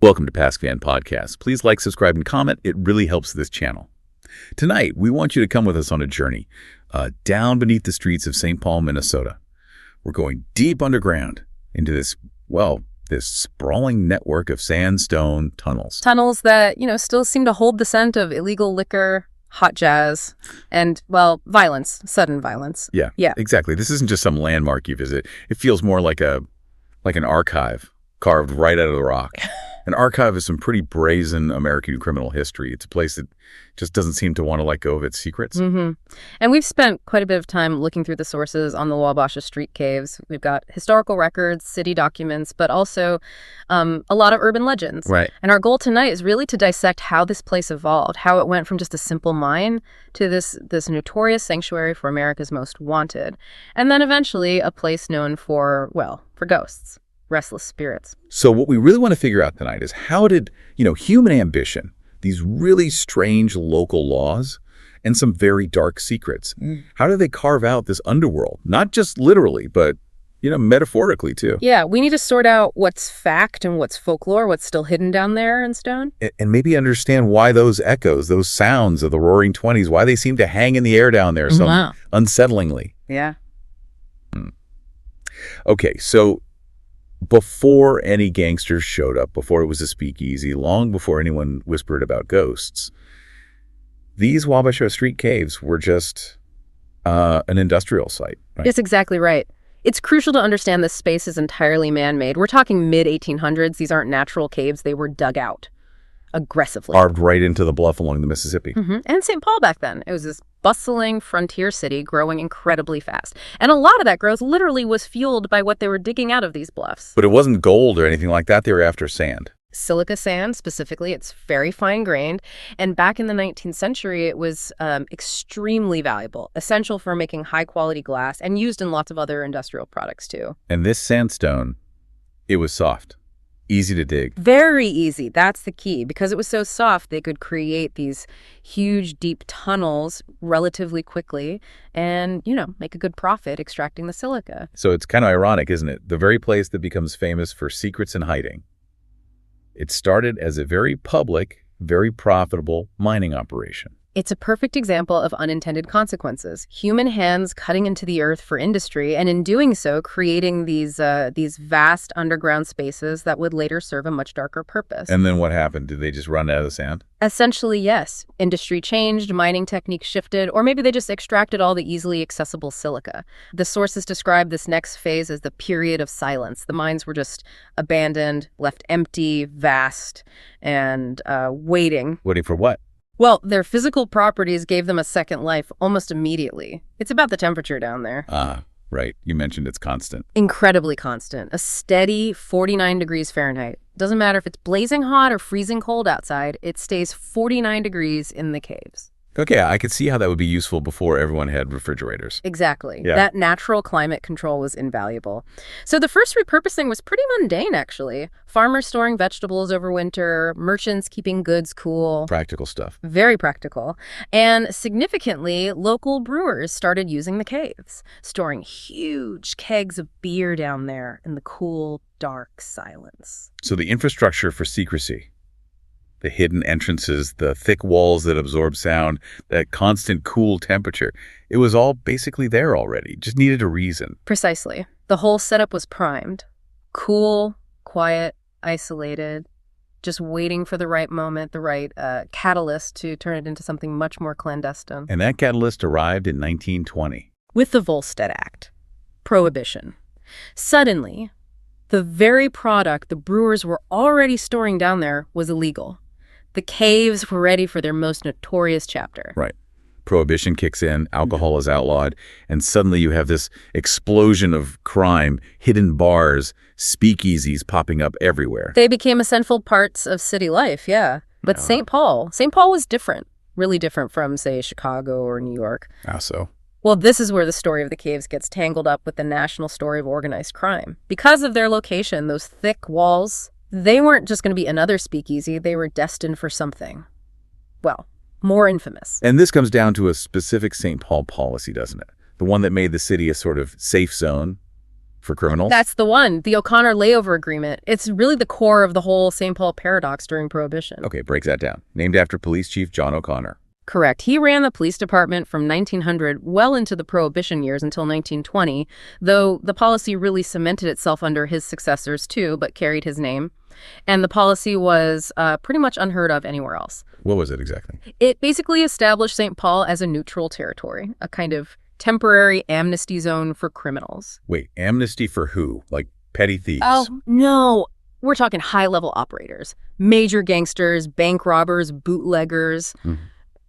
Welcome to Paskvan Podcasts. Please like, subscribe, and comment. It really helps this channel. Tonight, we want you to come with us on a journey down beneath the streets of St. Paul, Minnesota. We're going deep underground into this sprawling network of sandstone tunnels. Tunnels that, still seem to hold the scent of illegal liquor, hot jazz, and, violence, sudden violence. Yeah, exactly. This isn't just some landmark you visit. It feels more like an archive carved right out of the rock. An archive is some pretty brazen American criminal history. It's a place that just doesn't seem to want to let go of its secrets. Mm-hmm. And we've spent quite a bit of time looking through the sources on the Wabasha Street Caves. We've got historical records, city documents, but also a lot of urban legends. Right. And our goal tonight is really to dissect how this place evolved, how it went from just a simple mine to this notorious sanctuary for America's most wanted, and then eventually a place known for ghosts. Restless spirits. So what we really want to figure out tonight is how did, human ambition, these really strange local laws, and some very dark secrets, how do they carve out this underworld? Not just literally, but, metaphorically too. Yeah, we need to sort out what's fact and what's folklore, what's still hidden down there in stone. And maybe understand why those echoes, those sounds of the Roaring Twenties, why they seem to hang in the air down there so unsettlingly. Yeah. Okay, so before any gangsters showed up, before it was a speakeasy, long before anyone whispered about ghosts, these Wabasha Street Caves were just an industrial site. Right? That's exactly right. It's crucial to understand this space is entirely man-made. We're talking mid-1800s. These aren't natural caves. They were dug out aggressively. Carved right into the bluff along the Mississippi. Mm-hmm. And St. Paul back then. It was this bustling frontier city growing incredibly fast. And a lot of that growth literally was fueled by what they were digging out of these bluffs. But it wasn't gold or anything like that. They were after sand. Silica sand, specifically. It's very fine-grained. And back in the 19th century, it was extremely valuable, essential for making high-quality glass, and used in lots of other industrial products, too. And this sandstone, it was soft. Easy to dig. Very easy. That's the key. Because it was so soft, they could create these huge, deep tunnels relatively quickly and, make a good profit extracting the silica. So it's kind of ironic, isn't it? The very place that becomes famous for secrets and hiding. It started as a very public, very profitable mining operation. It's a perfect example of unintended consequences. Human hands cutting into the earth for industry, and in doing so, creating these vast underground spaces that would later serve a much darker purpose. And then what happened? Did they just run out of the sand? Essentially, yes. Industry changed, mining techniques shifted, or maybe they just extracted all the easily accessible silica. The sources describe this next phase as the period of silence. The mines were just abandoned, left empty, vast, and waiting. Waiting for what? Well, their physical properties gave them a second life almost immediately. It's about the temperature down there. Right. You mentioned it's constant. Incredibly constant. A steady 49 degrees Fahrenheit. Doesn't matter if it's blazing hot or freezing cold outside, it stays 49 degrees in the caves. Okay, I could see how that would be useful before everyone had refrigerators. Exactly. Yeah. That natural climate control was invaluable. So the first repurposing was pretty mundane, actually. Farmers storing vegetables over winter, merchants keeping goods cool. Practical stuff. Very practical. And significantly, local brewers started using the caves, storing huge kegs of beer down there in the cool, dark silence. So the infrastructure for secrecy, the hidden entrances, the thick walls that absorb sound, that constant cool temperature, it was all basically there already. Just needed a reason. Precisely. The whole setup was primed. Cool, quiet, isolated, just waiting for the right moment, the right catalyst to turn it into something much more clandestine. And that catalyst arrived in 1920. With the Volstead Act. Prohibition. Suddenly, the very product the brewers were already storing down there was illegal. The caves were ready for their most notorious chapter. Right. Prohibition kicks in, alcohol is outlawed, and suddenly you have this explosion of crime, hidden bars, speakeasies popping up everywhere. They became essential parts of city life, yeah. But St. Paul was different, really different from, say, Chicago or New York. How so? Well, this is where the story of the caves gets tangled up with the national story of organized crime. Because of their location, those thick walls, they weren't just going to be another speakeasy. They were destined for something, more infamous. And this comes down to a specific St. Paul policy, doesn't it? The one that made the city a sort of safe zone for criminals? That's the one, the O'Connor Layover Agreement. It's really the core of the whole St. Paul paradox during Prohibition. Okay, breaks that down. Named after Police Chief John O'Connor. Correct. He ran the police department from 1900 well into the Prohibition years until 1920, though the policy really cemented itself under his successors too, but carried his name. And the policy was pretty much unheard of anywhere else. What was it exactly? It basically established St. Paul as a neutral territory, a kind of temporary amnesty zone for criminals. Wait, amnesty for who? Like petty thieves? Oh, no. We're talking high-level operators, major gangsters, bank robbers, bootleggers,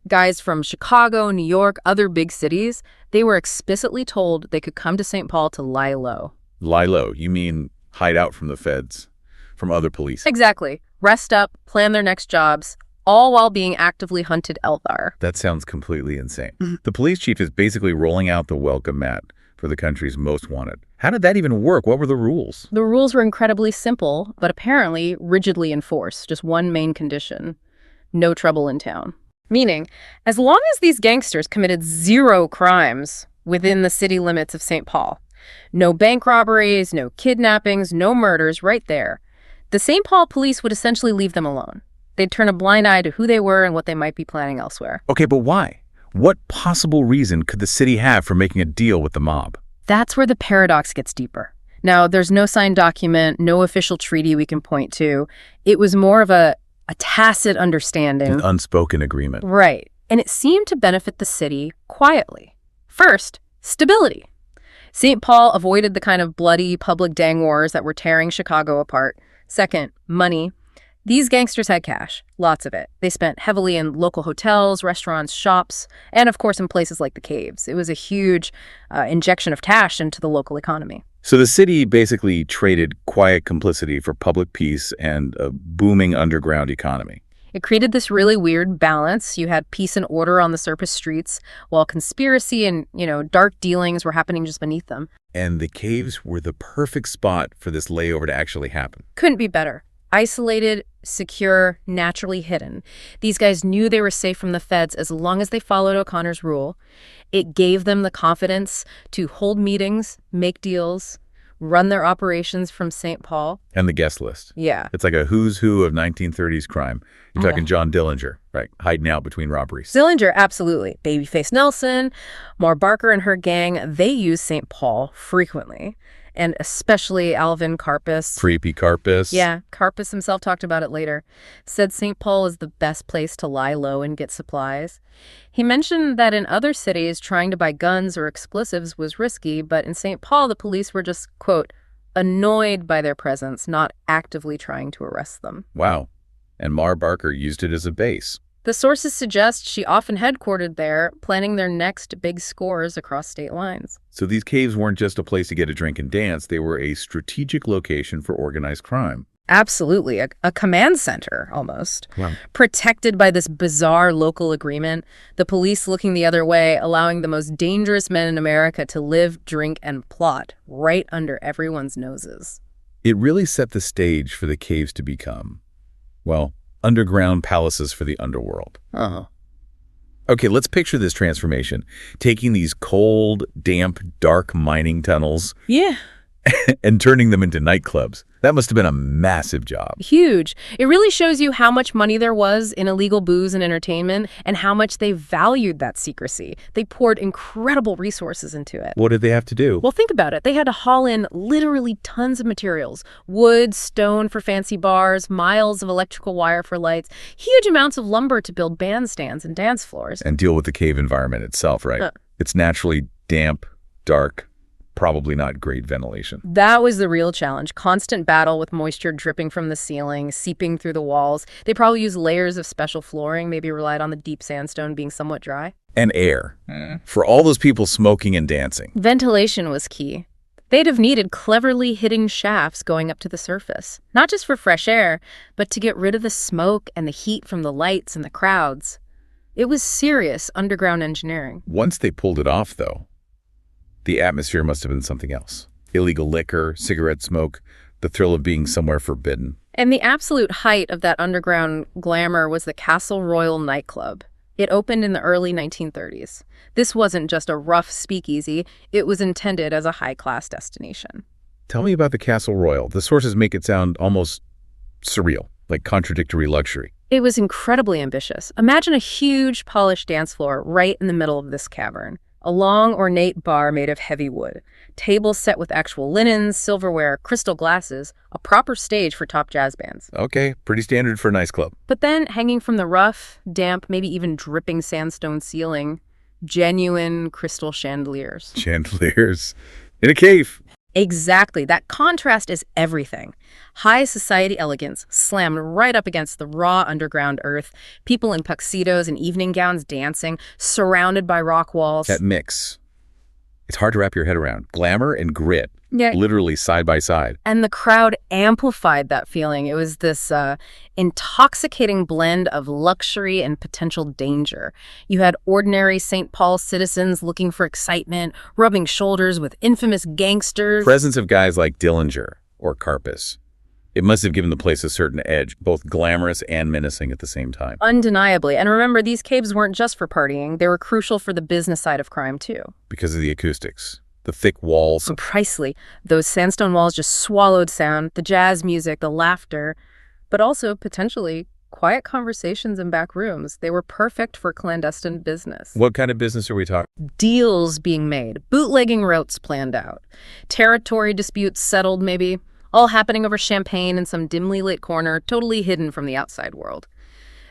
guys from Chicago, New York, other big cities. They were explicitly told they could come to St. Paul to lie low. Lie low? You mean hide out from the feds, from other police? Exactly. Rest up, plan their next jobs, all while being actively hunted elsewhere. That sounds completely insane. The police chief is basically rolling out the welcome mat for the country's most wanted. How did that even work? What were the rules? The rules were incredibly simple, but apparently rigidly enforced. Just one main condition: no trouble in town. Meaning, as long as these gangsters committed 0 crimes within the city limits of St. Paul, no bank robberies, no kidnappings, no murders, right there, the St. Paul police would essentially leave them alone. They'd turn a blind eye to who they were and what they might be planning elsewhere. Okay, but why? What possible reason could the city have for making a deal with the mob? That's where the paradox gets deeper. Now, there's no signed document, no official treaty we can point to. It was more of a tacit understanding. An unspoken agreement. Right. And it seemed to benefit the city quietly. First, stability. St. Paul avoided the kind of bloody public gang wars that were tearing Chicago apart. Second, money. These gangsters had cash, lots of it. They spent heavily in local hotels, restaurants, shops, and of course in places like the caves. It was a huge injection of cash into the local economy. So the city basically traded quiet complicity for public peace and a booming underground economy. It created this really weird balance. You had peace and order on the surface streets, while conspiracy and, dark dealings were happening just beneath them. And the caves were the perfect spot for this layover to actually happen. Couldn't be better. Isolated, secure, naturally hidden. These guys knew they were safe from the feds as long as they followed O'Connor's rule. It gave them the confidence to hold meetings, make deals, run their operations from St. Paul. And the guest list. Yeah. It's like a who's who of 1930s crime. You're talking John Dillinger, right? Hiding out between robberies. Dillinger, absolutely. Babyface Nelson, Mar Barker and her gang, they use St. Paul frequently. And especially Alvin Karpis. Creepy Karpis. Yeah, Karpis himself talked about it later. Said St. Paul is the best place to lie low and get supplies. He mentioned that in other cities, trying to buy guns or explosives was risky, but in St. Paul, the police were just, quote, annoyed by their presence, not actively trying to arrest them. Wow. And Mar Barker used it as a base. The sources suggest she often headquartered there, planning their next big scores across state lines. So these caves weren't just a place to get a drink and dance. They were a strategic location for organized crime. Absolutely. A command center, almost. Wow. Protected by this bizarre local agreement, the police looking the other way, allowing the most dangerous men in America to live, drink, and plot right under everyone's noses. It really set the stage for the caves to become, well, underground palaces for the underworld. Okay, let's picture this transformation. Taking these cold, damp, dark mining tunnels and turning them into nightclubs. That must have been a massive job. Huge. It really shows you how much money there was in illegal booze and entertainment and how much they valued that secrecy. They poured incredible resources into it. What did they have to do? Well, think about it. They had to haul in literally tons of materials. Wood, stone for fancy bars, miles of electrical wire for lights, huge amounts of lumber to build bandstands and dance floors. And deal with the cave environment itself, right? It's naturally damp, dark, probably not great ventilation. That was the real challenge. Constant battle with moisture dripping from the ceiling, seeping through the walls. They probably used layers of special flooring, maybe relied on the deep sandstone being somewhat dry. And air. For all those people smoking and dancing. Ventilation was key. They'd have needed cleverly hidden shafts going up to the surface, not just for fresh air, but to get rid of the smoke and the heat from the lights and the crowds. It was serious underground engineering. Once they pulled it off, though, the atmosphere must have been something else. Illegal liquor, cigarette smoke, the thrill of being somewhere forbidden. And the absolute height of that underground glamour was the Castle Royal nightclub. It opened in the early 1930s. This wasn't just a rough speakeasy. It was intended as a high-class destination. Tell me about the Castle Royal. The sources make it sound almost surreal, like contradictory luxury. It was incredibly ambitious. Imagine a huge polished dance floor right in the middle of this cavern. A long, ornate bar made of heavy wood. Tables set with actual linens, silverware, crystal glasses. A proper stage for top jazz bands. Okay, pretty standard for a nice club. But then, hanging from the rough, damp, maybe even dripping sandstone ceiling, genuine crystal chandeliers. Chandeliers in a cave. Exactly. That contrast is everything. High society elegance slammed right up against the raw underground earth, people in tuxedos and evening gowns dancing, surrounded by rock walls. That mix. It's hard to wrap your head around. Glamour and grit, Yeah. literally side by side. And the crowd amplified that feeling. It was this intoxicating blend of luxury and potential danger. You had ordinary St. Paul citizens looking for excitement, rubbing shoulders with infamous gangsters. Presence of guys like Dillinger or Karpis. It must have given the place a certain edge, both glamorous and menacing at the same time. Undeniably. And remember, these caves weren't just for partying. They were crucial for the business side of crime, too. Because of the acoustics. The thick walls. Precisely. Those sandstone walls just swallowed sound, the jazz music, the laughter, but also, potentially, quiet conversations in back rooms. They were perfect for clandestine business. What kind of business are we talking? Deals being made, bootlegging routes planned out, territory disputes settled maybe, all happening over champagne in some dimly lit corner, totally hidden from the outside world.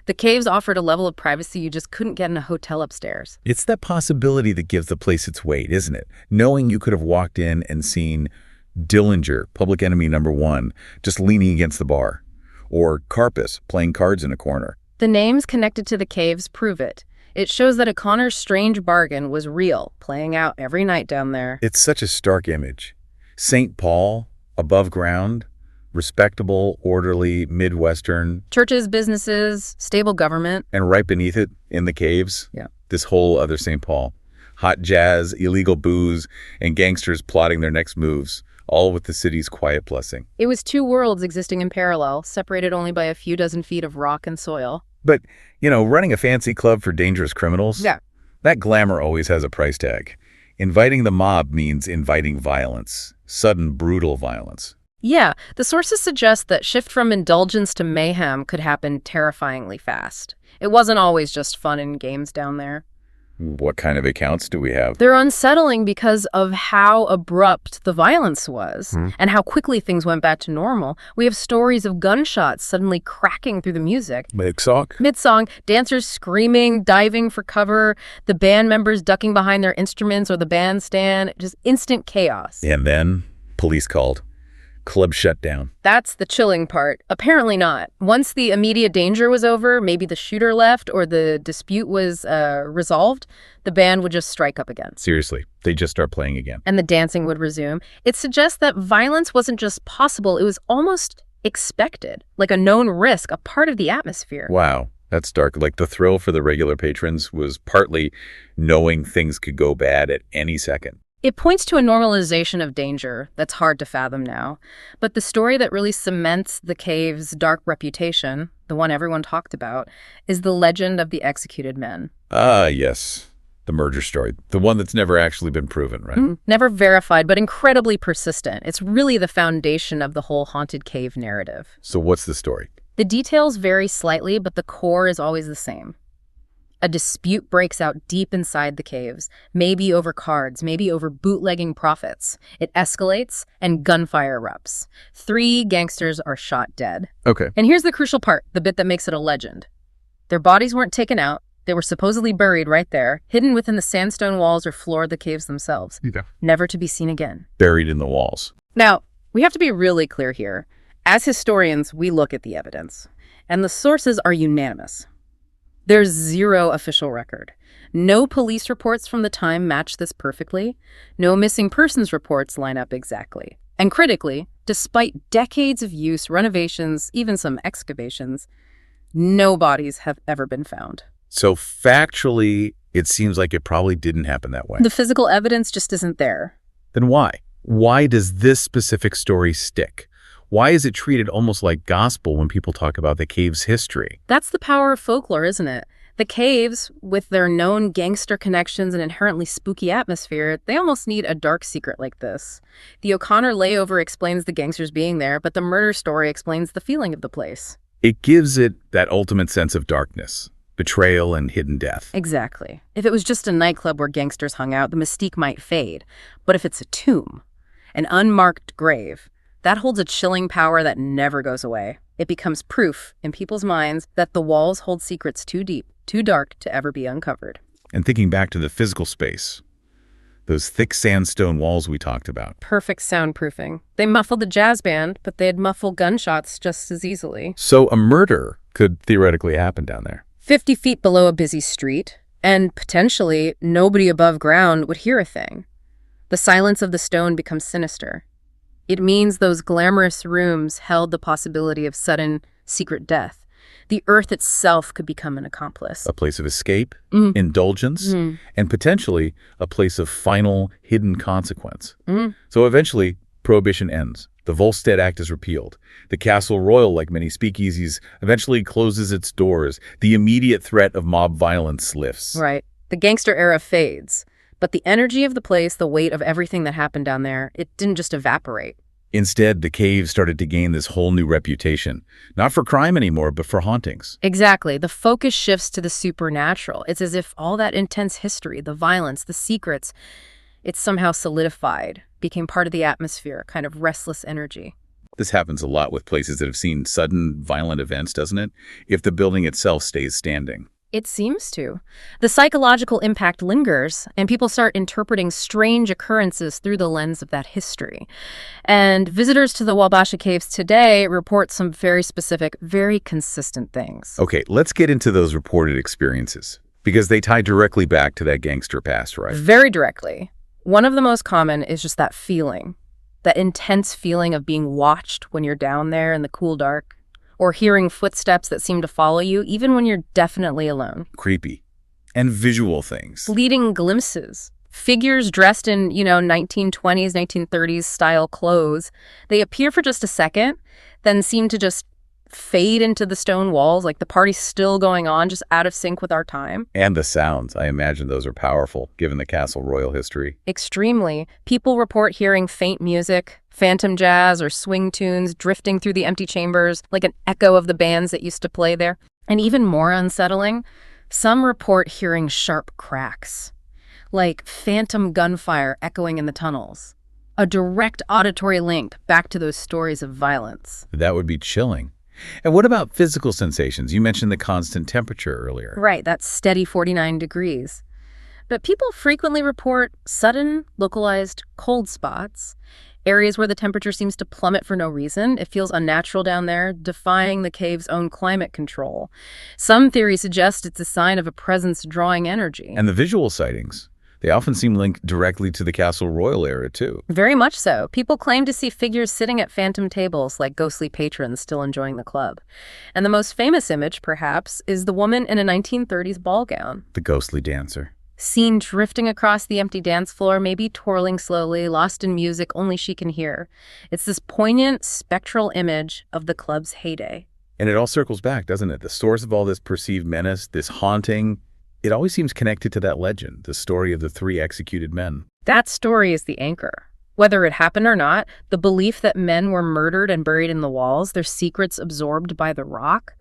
The caves offered a level of privacy you just couldn't get in a hotel upstairs. It's that possibility that gives the place its weight, isn't it? Knowing you could have walked in and seen Dillinger, public enemy #1, just leaning against the bar. Or Karpis, playing cards in a corner. The names connected to the caves prove it. It shows that O'Connor's strange bargain was real, playing out every night down there. It's such a stark image. St. Paul, above ground, respectable, orderly, Midwestern. Churches, businesses, stable government. And right beneath it, in the caves, this whole other St. Paul. Hot jazz, illegal booze, and gangsters plotting their next moves, all with the city's quiet blessing. It was two worlds existing in parallel, separated only by a few dozen feet of rock and soil. But, running a fancy club for dangerous criminals? Yeah. That glamour always has a price tag. Inviting the mob means inviting violence. Sudden, brutal violence. Yeah, the sources suggest that shift from indulgence to mayhem could happen terrifyingly fast. It wasn't always just fun and games down there. What kind of accounts do we have? They're unsettling because of how abrupt the violence was and how quickly things went back to normal. We have stories of gunshots suddenly cracking through the music. Mid-song, dancers screaming, diving for cover, the band members ducking behind their instruments or the bandstand, just instant chaos. And then, police called. Club shut down. That's the chilling part. Apparently not. Once the immediate danger was over, maybe the shooter left or the dispute was resolved, the band would just strike up again. Seriously, they just start playing again. And the dancing would resume. It suggests that violence wasn't just possible, it was almost expected, like a known risk, a part of the atmosphere. Wow, that's dark. Like the thrill for the regular patrons was partly knowing things could go bad at any second. It points to a normalization of danger that's hard to fathom now. But the story that really cements the cave's dark reputation, the one everyone talked about, is the legend of the executed men. Ah, yes. The murder story. The one that's never actually been proven, right? Never verified, but incredibly persistent. It's really the foundation of the whole haunted cave narrative. So what's the story? The details vary slightly, but the core is always the same. A dispute breaks out deep inside the caves, maybe over cards, maybe over bootlegging profits. It escalates, and gunfire erupts. 3 gangsters are shot dead. Okay. And here's the crucial part, the bit that makes it a legend. Their bodies weren't taken out. They were supposedly buried right there, hidden within the sandstone walls or floor of the caves themselves. Yeah. Never to be seen again. Buried in the walls. Now, we have to be really clear here. As historians, we look at the evidence, and the sources are unanimous. There's 0 official record. No police reports from the time match this perfectly. No missing persons reports line up exactly. And critically, despite decades of use, renovations, even some excavations, no bodies have ever been found. So factually, it seems like it probably didn't happen that way. The physical evidence just isn't there. Then why? Why does this specific story stick? Why is it treated almost like gospel when people talk about the cave's history? That's the power of folklore, isn't it? The caves, with their known gangster connections and inherently spooky atmosphere, they almost need a dark secret like this. The O'Connor Layover explains the gangsters being there, but the murder story explains the feeling of the place. It gives it that ultimate sense of darkness, betrayal, and hidden death. Exactly. If it was just a nightclub where gangsters hung out, the mystique might fade. But if it's a tomb, an unmarked grave, that holds a chilling power that never goes away. It becomes proof in people's minds that the walls hold secrets too deep, too dark to ever be uncovered. And thinking back to the physical space, those thick sandstone walls we talked about. Perfect soundproofing. They muffled the jazz band, but they'd muffle gunshots just as easily. So a murder could theoretically happen down there. 50 feet below a busy street, and potentially nobody above ground would hear a thing. The silence of the stone becomes sinister. It means those glamorous rooms held the possibility of sudden, secret death. The earth itself could become an accomplice. A place of escape, indulgence, and potentially a place of final, hidden consequence. So eventually, Prohibition ends. The Volstead Act is repealed. The Castle Royal, like many speakeasies, eventually closes its doors. The immediate threat of mob violence lifts. Right. The gangster era fades. But the energy of the place, the weight of everything that happened down there, it didn't just evaporate. Instead, the caves started to gain this whole new reputation. Not for crime anymore, but for hauntings. Exactly. The focus shifts to the supernatural. It's as if all that intense history, the violence, the secrets, it's somehow solidified, became part of the atmosphere, kind of restless energy. This happens a lot with places that have seen sudden, violent events, doesn't it? If the building itself stays standing. It seems to. The psychological impact lingers, and people start interpreting strange occurrences through the lens of that history. And visitors to the Wabasha Caves today report some very specific, very consistent things. Okay, let's get into those reported experiences, because they tie directly back to that gangster past, right? Very directly. One of the most common is just that feeling, that intense feeling of being watched when you're down there in the cool dark, or hearing footsteps that seem to follow you even when you're definitely alone. Creepy. And visual things. Fleeting glimpses. Figures dressed in, 1920s, 1930s style clothes. They appear for just a second, then seem to just fade into the stone walls, like the party's still going on, just out of sync with our time. And the sounds. I imagine those are powerful, given the Castle Royal history. Extremely. People report hearing faint music, phantom jazz or swing tunes drifting through the empty chambers, like an echo of the bands that used to play there. And even more unsettling, some report hearing sharp cracks, like phantom gunfire echoing in the tunnels. A direct auditory link back to those stories of violence. That would be chilling. And what about physical sensations? You mentioned the constant temperature earlier. Right, that's steady 49 degrees. But people frequently report sudden, localized cold spots, areas where the temperature seems to plummet for no reason. It feels unnatural down there, defying the cave's own climate control. Some theories suggest it's a sign of a presence drawing energy. And the visual sightings. They often seem linked directly to the Castle Royal era, too. Very much so. People claim to see figures sitting at phantom tables like ghostly patrons still enjoying the club. And the most famous image, perhaps, is the woman in a 1930s ball gown. The ghostly dancer. Seen drifting across the empty dance floor, maybe twirling slowly, lost in music only she can hear. It's this poignant, spectral image of the club's heyday. And it all circles back, doesn't it? The source of all this perceived menace, this haunting, it always seems connected to that legend, the story of the 3 executed men. That story is the anchor. Whether it happened or not, the belief that men were murdered and buried in the walls, their secrets absorbed by the rock,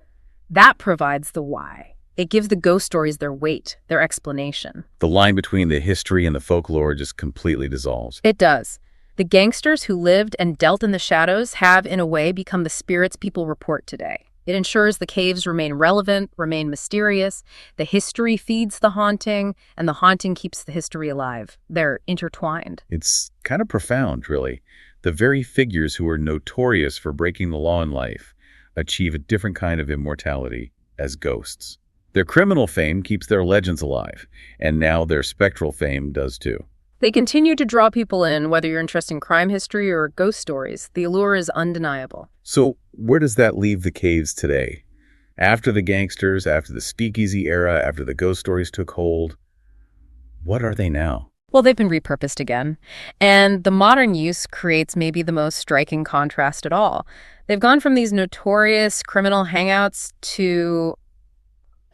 that provides the why. It gives the ghost stories their weight, their explanation. The line between the history and the folklore just completely dissolves. It does. The gangsters who lived and dealt in the shadows have, in a way, become the spirits people report today. It ensures the caves remain relevant, remain mysterious, the history feeds the haunting, and the haunting keeps the history alive. They're intertwined. It's kind of profound, really. The very figures who are notorious for breaking the law in life achieve a different kind of immortality as ghosts. Their criminal fame keeps their legends alive, and now their spectral fame does too. They continue to draw people in, whether you're interested in crime history or ghost stories. The allure is undeniable. So where does that leave the caves today? After the gangsters, after the speakeasy era, after the ghost stories took hold, what are they now? Well, they've been repurposed again. And the modern use creates maybe the most striking contrast at all. They've gone from these notorious criminal hangouts to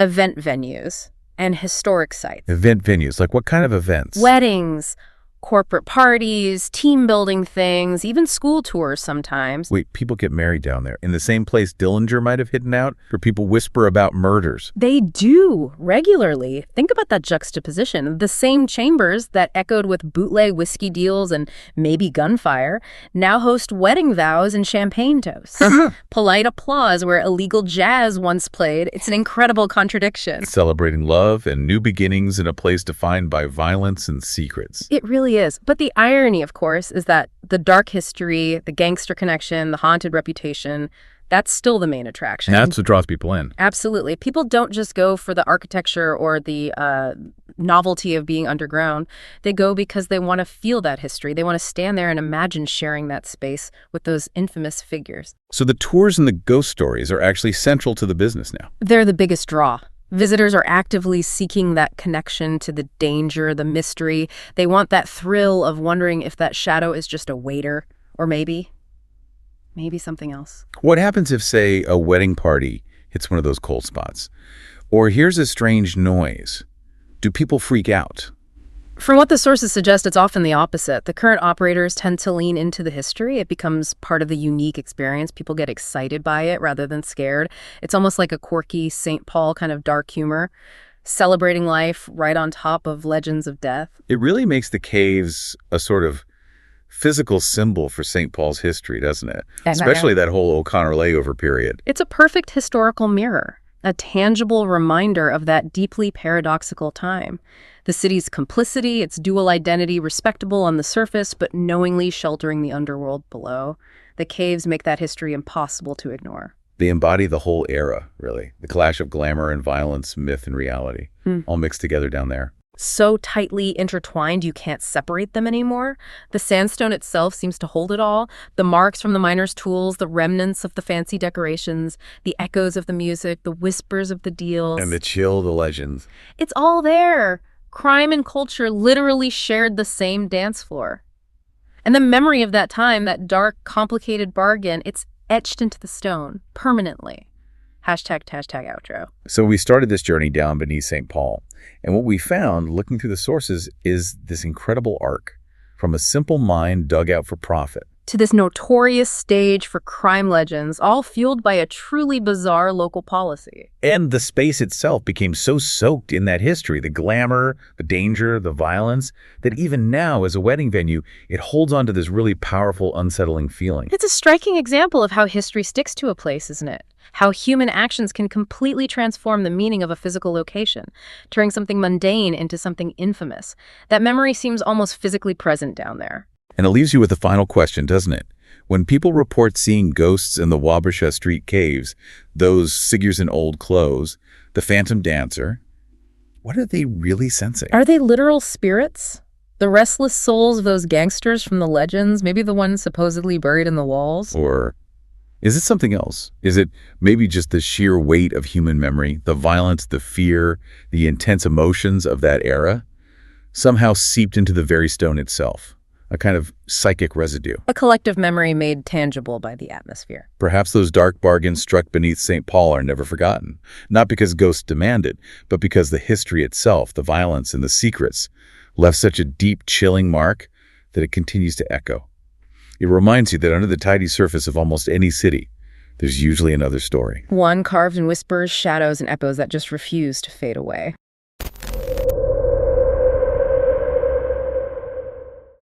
Event venues and historic sites. Event venues, like what kind of events? Weddings, corporate parties, team building things, even school tours sometimes. Wait, people get married down there in the same place Dillinger might have hidden out, where people whisper about murders. They do regularly. Think about that juxtaposition. The same chambers that echoed with bootleg whiskey deals and maybe gunfire now host wedding vows and champagne toasts. Polite applause where illegal jazz once played. It's an incredible contradiction. Celebrating love and new beginnings in a place defined by violence and secrets. It really is. But the irony, of course, is that the dark history, the gangster connection, the haunted reputation, that's still the main attraction. That's what draws people in. Absolutely. People don't just go for the architecture or the novelty of being underground. They go because they want to feel that history. They want to stand there and imagine sharing that space with those infamous figures. So the tours and the ghost stories are actually central to the business now. They're the biggest draw. Visitors are actively seeking that connection to the danger, the mystery. They want that thrill of wondering if that shadow is just a waiter or maybe something else. What happens if, say, a wedding party hits one of those cold spots? Or here's a strange noise. Do people freak out? From what the sources suggest, it's often the opposite. The current operators tend to lean into the history. It becomes part of the unique experience. People get excited by it rather than scared. It's almost like a quirky St. Paul kind of dark humor, celebrating life right on top of legends of death. It really makes the caves a sort of physical symbol for St. Paul's history, doesn't it? Especially that whole O'Connor Layover period. It's a perfect historical mirror, a tangible reminder of that deeply paradoxical time. The city's complicity, its dual identity, respectable on the surface, but knowingly sheltering the underworld below. The caves make that history impossible to ignore. They embody the whole era, really. The clash of glamour and violence, myth and reality, all mixed together down there. So tightly intertwined you can't separate them anymore. The sandstone itself seems to hold it all. The marks from the miners' tools, the remnants of the fancy decorations, the echoes of the music, the whispers of the deals. And the chill, the legends. It's all there. Crime and culture literally shared the same dance floor. And the memory of that time, that dark, complicated bargain, it's etched into the stone permanently. Hashtag outro. So we started this journey down beneath St. Paul. And what we found, looking through the sources, is this incredible arc from a simple mine dug out for profit to this notorious stage for crime legends, all fueled by a truly bizarre local policy. And the space itself became so soaked in that history, the glamour, the danger, the violence, that even now as a wedding venue, it holds on to this really powerful, unsettling feeling. It's a striking example of how history sticks to a place, isn't it? How human actions can completely transform the meaning of a physical location, turning something mundane into something infamous. That memory seems almost physically present down there. And it leaves you with a final question, doesn't it? When people report seeing ghosts in the Wabasha Street Caves, those figures in old clothes, the phantom dancer, what are they really sensing? Are they literal spirits? The restless souls of those gangsters from the legends, maybe the ones supposedly buried in the walls? Or is it something else? Is it maybe just the sheer weight of human memory, the violence, the fear, the intense emotions of that era, somehow seeped into the very stone itself? A kind of psychic residue. A collective memory made tangible by the atmosphere. Perhaps those dark bargains struck beneath St. Paul are never forgotten, not because ghosts demand it, but because the history itself, the violence and the secrets, left such a deep, chilling mark that it continues to echo. It reminds you that under the tidy surface of almost any city, there's usually another story. One carved in whispers, shadows, and echoes that just refuse to fade away.